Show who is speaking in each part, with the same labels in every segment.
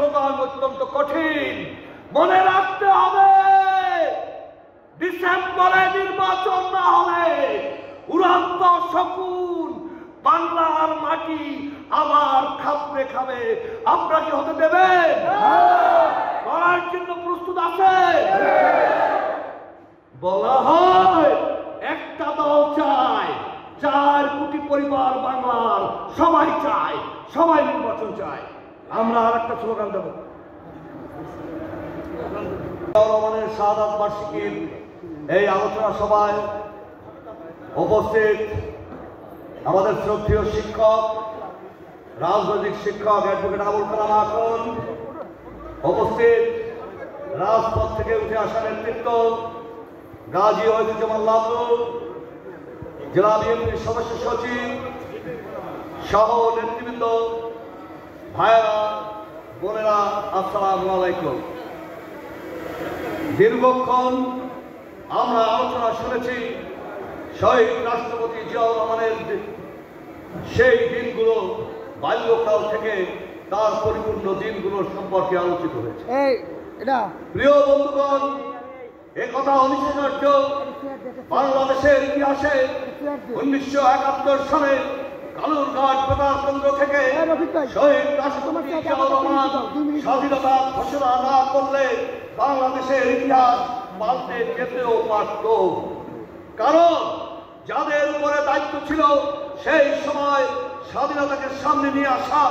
Speaker 1: Slogan অত্যন্ত কঠিন। মনে রাখতে হবে, ডিসেম্বরে নির্বাচন না হলে উড়ান্ত শকুন বাংলার মাটি আবার খাবে খাবে। আপনারা কি হতে দেবেন? করার জন্য প্রস্তুত আছে? বলা হয় একটা দল চায়, 4 কোটি পরিবার বাংলার, সবাই চায়, সবাই নির্বাচন চায়। আমরা আর একটা স্লোগান দেব। রহমানের শাহাদাত বার্ষিকীর এই আলোচনা সভায় উপস্থিত আমাদের শ্রদ্ধেয় শিক্ষক, রাজনৈতিক শিক্ষক অ্যাডভোকেট আবুল কালাম আকন, উপস্থিত রাজপথ থেকে উঠে আসা নেতৃত্ব, গাজী ওয়াহিদুজ্জামান লালু, জেলা বিএনপির সদস্য সচিব সহ নেতৃবৃন্দ, ভাইয়েরা, বোনেরা, আসসালামু আলাইকুম। দীর্ঘক্ষণ আমরা আলোচনা শুনেছি শহীদ রাষ্ট্রপতি জিয়াউর রহমানের সেই দিনগুলো, বাল্যকাল থেকে তার পরিপূর্ণ দিনগুলোর সম্পর্কে আলোচিত হয়েছে। প্রিয় বন্ধুগণ, একথা অনিশ্চয়, বাংলাদেশের ইতিহাসে 1971 সালে কালুরঘাট বেতার কেন্দ্র থেকে শহীদ রাষ্ট্রপতি জিয়াউর রহমান স্বাধীনতা ঘোষণা না করলে বাংলাদেশের ইতিহাস পাল্টে যেতেও পারত। কারণ যাদের উপরে দায়িত্ব ছিল সেই সময় স্বাধীনতাকে সামনে নিয়ে আসা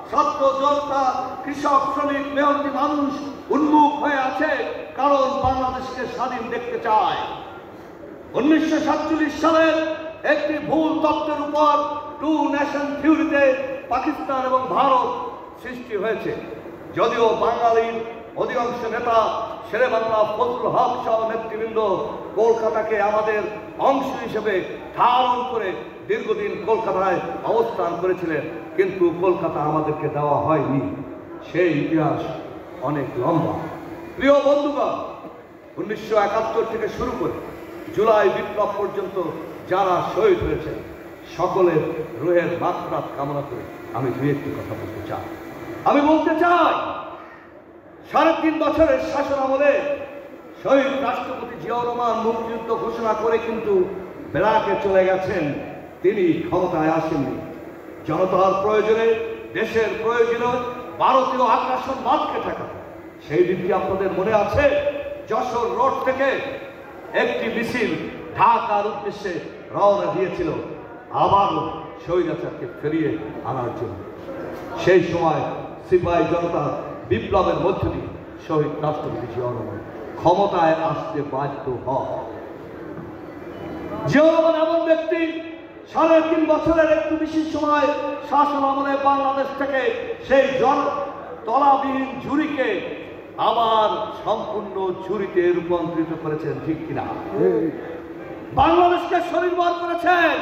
Speaker 1: ছাত্র জনতা, কৃষক, শ্রমিক, মেহনতি মানুষ উন্মুখ হয়ে আছে, কারণ বাংলাদেশকে স্বাধীন দেখতে চায়। 1947 সালের একটি ভুল তত্ত্বের উপর 2 নেশন থিওরিতে পাকিস্তান এবং ভারত সৃষ্টি হয়েছে। যদিও বাঙালির অধিকাংশ নেতা, শেরে বাংলা ফজলুল হক সহ নেতৃবৃন্দ কলকাতাকে আমাদের অংশ হিসেবে ধারণ করে দীর্ঘদিন কলকাতায় অবস্থান করেছিলেন, কিন্তু কলকাতা আমাদেরকে দেওয়া হয়নি। সেই ইতিহাস অনেক লম্বা। প্রিয় বন্ধুগণ, 1971 থেকে শুরু করে জুলাই বিপ্লব পর্যন্ত যারা শহীদ হয়েছেন সকলের রুহের মাগফিরাত কামনা করে আমি 2-1টি কথা বলতে চাই। আমি বলতে চাই, 3.5 বছরের শাসন আমলে শহীদ রাষ্ট্রপতি জিয়াউর রহমান মুক্তিযুদ্ধ ঘোষণা করে কিন্তু বেড়াকে চলে গেছেন। তিনি ক্ষমতায় আসেননি। জনতার প্রয়োজনে, দেশের প্রয়োজনে ভারতীয় আগ্রাসন বাদকে ঠেকাতে সেই দিনটি আপনাদের মনে আছে? যশোর রোড থেকে একটি মিছিল ঢাকার উদ্দেশ্যে রওনা দিয়েছিল আবারও স্বৈরাচারকে ফিরিয়ে আনার জন্য। সেই সময় সিপাহী জনতা বিপ্লবের মধ্য দিয়ে শহীদ রাষ্ট্রপতি জিয়াউর রহমান ক্ষমতায় আসতে বাধ্য হয়। জিয়াউর রহমান এমন ব্যক্তি, 3.5 বছরের একটু বেশি সময় শাসন আমলে বাংলাদেশ থেকে সেই তলাবিহীন ঝুড়িকে আবার সম্পূর্ণ ঝুড়িতে রূপান্তরিত করেছেন, ঠিক কিনা? বাংলাদেশকে স্বনির্ভর করেছেন,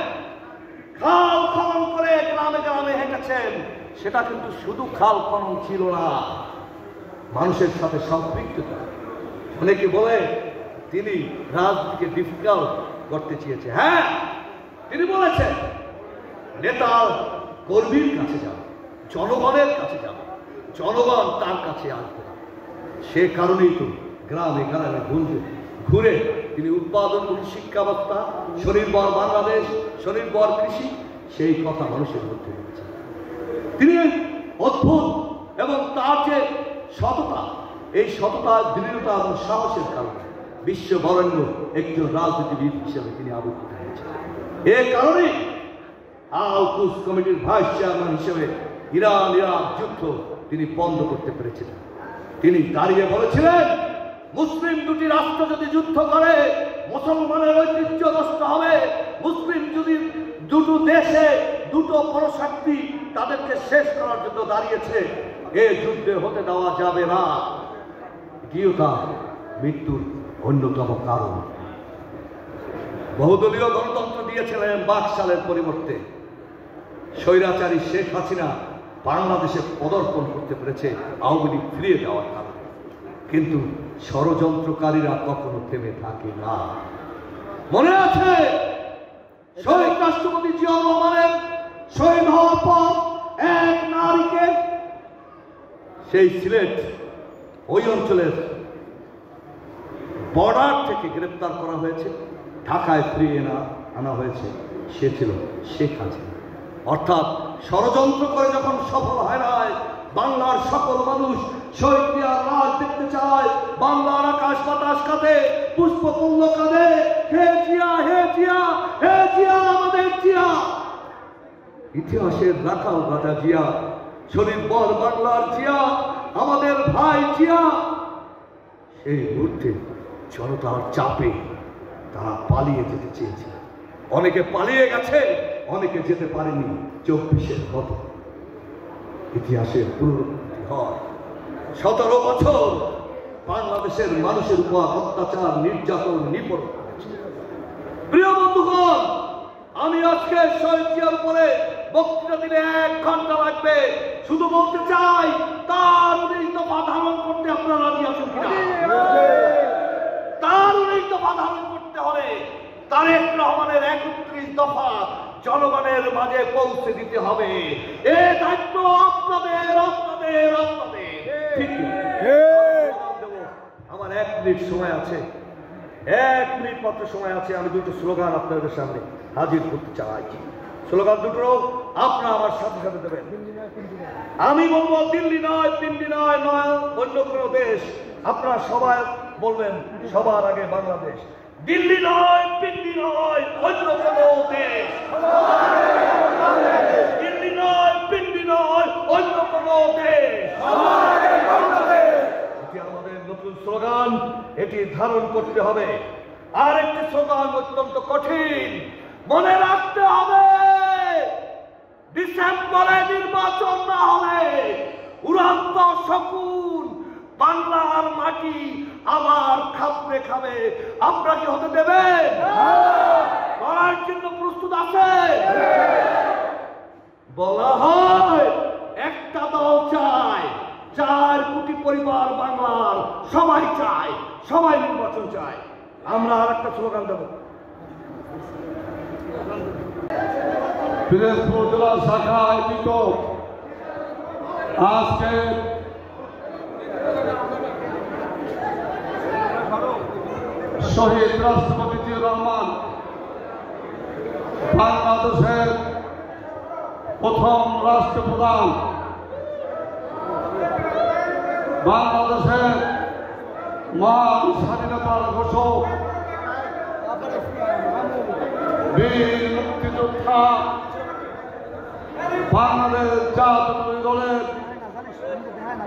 Speaker 1: খাল খনন করে গ্রামে গ্রামে হেঁটেছেন। সেটা কিন্তু শুধু খাল খনন ছিল না, মানুষের সাথে সম্পৃক্ততা। অনেকে বলে তিনি রাজনীতিকে ডিফিকাল্ট করতে চেয়েছে। হ্যাঁ, তিনি বলেছেন নেতার কর্মীর কাছে যাবে, জনগণের কাছে যাবে, জনগণ তার কাছে আসবে না। সে কারণেই তো গ্রামে গ্রামে ঘুরে তিনি উৎপাদনমূলক শিক্ষা ব্যবস্থা, স্বনির্ভর বাংলাদেশ, স্বনির্ভর কৃষি, সেই কথা মানুষের মধ্যে রেখেছেন। তিনি অদ্ভুত এবং তার যে সততা, এই সততা, দৃঢ়তা এবং সাহসের কারণে বিশ্ববরেণ্য একজন রাজনীতিবিদ হিসেবে তিনি আবির্ভূত হয়েছেন। এ কারণে আল-কুদস কমিটির ভাইস চেয়ারম্যান হিসেবে ইরান ইরাক যুদ্ধ তিনি বন্ধ করতে পেরেছিলেন। তিনি দাঁড়িয়ে বলেছিলেন, মুসলিম দুটি রাষ্ট্র যদি যুদ্ধ করে মুসলমানের ঐতিহ্য নষ্ট হবে। মুসলিম যদি দুটো দেশে দুটো পরশক্তি তাদেরকে শেষ করার জন্য দাঁড়িয়েছে, এ যুদ্ধে হতে দেওয়া যাবে না। গৃহতা মৃত্যুর অন্যতম কারণ। বহুদলীয় গণতন্ত্র দিয়েছিলেন বাকশালের পরিবর্তে। স্বৈরাচারী শেখ হাসিনা বাংলাদেশে পদার্পণ করতে পেরেছে আওয়ামী লীগ ফিরিয়ে দেওয়ার কারণে। কিন্তু ষড়যন্ত্রকারীরা কখনো থেমে থাকে না। মনে আছে শহীদ রাষ্ট্রপতি জিয়াউর রহমানের শহীদ হওয়ার পর এক নারীকে সেই সিলেট ওই অঞ্চলের বর্ডার থেকে গ্রেপ্তার করা হয়েছে, ঢাকায় ফিরিয়ে আনা হয়েছে, সে ছিল শেখ হাসিনা। অর্থাৎ ষড়যন্ত্র করে যখন সফল হয় না, বাংলার সকল মানুষ শহীদ জিয়ার রাজ দেখতে চায়, বাংলার আকাশ বাতাস কাঁদে, পুষ্পপল্ল কাঁদে, হে জিয়া, হে জিয়া, হে জিয়া, আমাদের জিয়া। ইতিহাসের রাখাল রাজা জিয়া, শরীর বল বাংলার জিয়া, আমাদের ভাই জিয়া। সেই মুহূর্তে জনতার চাপে তারা পালিয়ে যেতে চেয়েছিল। অনেকে পালিয়ে গেছে, অনেকে যেতে পারেনি। 24-এর মতো ইতিহাসের পুনরাবৃত্তি হয়। 17 বছর বাংলাদেশের মানুষের উপর অত্যাচার, নির্যাতন, নিপীড়ন করেছে। প্রিয় বন্ধুগণ, আমি আজকে শহীদ জিয়ার উপরে বক্তৃতা দিলে 1 ঘন্টা লাগবে। শুধু বলতে চাই, তার 19 দফা ধারণ করতে আপনারা রাজি আছেন কিনা? তার 19 দফা ধারণ করতে হলে তারেক রহমানের 31 দফা জনগণের মাঝে পৌঁছে দিতে হবে। এ দায়িত্ব আপনাদের, আপনাদের, আপনাদের। ঠিক আমার 1 মিনিট সময় আছে, 1 মিনিট মাত্র সময় আছে। আমি দুটো স্লোগান আপনাদের সামনে হাজির করতে চাই। স্লোগান দুটো আপনারা আমার সাথে সাথে দেবেন। আমি বলবো দিল্লি নয়, পিন্ডি নয়, নয় অন্য কোনো দেশ। আপনারা সবাই বলবেন সবার আগে বাংলাদেশ। দিল্লি নয়, পিন্ডি নয়, অন্য কোনো দেশ। দিল্লি নয়, পিন্ডি নয়, অন্য কোনো দেশ। এটি আমাদের নতুন স্লোগান, এটি ধারণ করতে হবে। আর একটি স্লোগান অত্যন্ত কঠিন, মনে রাখতে হবে। ডিসেম্বরে নির্বাচন না হলে উড়ান্ত শকুন বাংলার মাটি আবার খাপড়ে খাবে। আপনারা কি হতে দেবেন? করার জন্য প্রস্তুত আছে? বলা হয় একটা দল চায়, 4 কোটি পরিবার বাংলার, সবাই চায়, সবাই নির্বাচন চায়। আমরা আর একটা স্লোগান দেব।
Speaker 2: পিরোজপুর জেলা শাখা আয়োজিত আজকে শহীদ রাষ্ট্রপতি জিয়াউর রহমান বাংলাদেশের প্রথম রাষ্ট্রপ্রধান, বাংলাদেশের মহান স্বাধীনতার ঘোষক, বীর মুক্তিযোদ্ধা, বাংলাদেশ জাতীয় দলের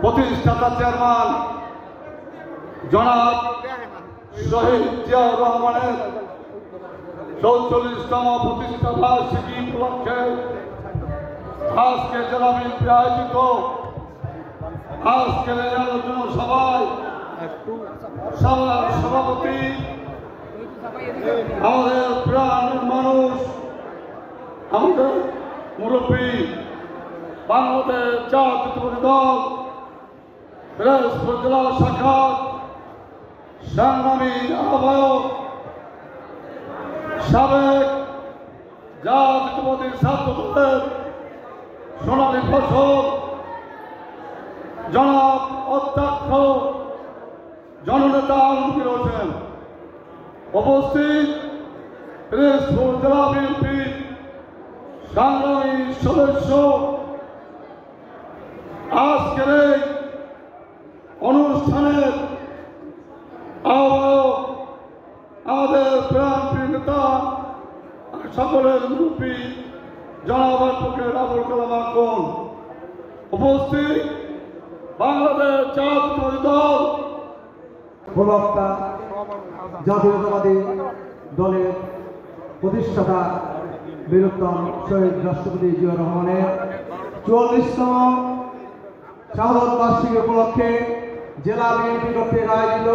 Speaker 2: প্রতিষ্ঠাতা চেয়ারম্যান জনাব শহীদ জিয়াউর রহমানের 44তম প্রতিষ্ঠা বার্ষিকী উপলক্ষে আজকে জেলা বিএনপি আয়োজিত আজকের এই আলোচনা সভায় সভাপতি আমাদের প্রাণের মানুষ, আমাদের মুরব্বী, বাংলাদেশ জাতীয় দল পিরোজপুর জেলা শাখার সংগ্রামী আহ্বায়ক, সাবেক জাতীয়তাবাদী ছাত্র দলের সোনালী ফসল জনাব অধ্যক্ষ জননেতা আলমগীর হোসেন, উপস্থিত পিরোজপুর জেলা বিএনপির সংগ্রামী সদস্য, আজকের এই অনুষ্ঠানের আহ্বায়ক, আমাদের প্রাণপ্রিয় নেতা, সকলের মুরব্বী জনাব অ্যাডভোকেট আবুল কালাম আকন, উপস্থিত বাংলাদেশ জাতীয়তাবাদী দল
Speaker 3: প্রবক্তা, জাতীয়তাবাদী দলের প্রতিষ্ঠাতা বীরোত্তম শহীদ রাষ্ট্রপতি জিয়াউর রহমানের 44তম শাহাদত বার্ষিকী উপলক্ষে জেলা বিএনপি কর্তৃক আয়োজিত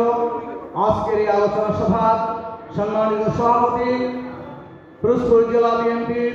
Speaker 3: আজকের এই আলোচনা সভার সম্মানিত সভাপতি পিরোজপুর জেলা বিএনপির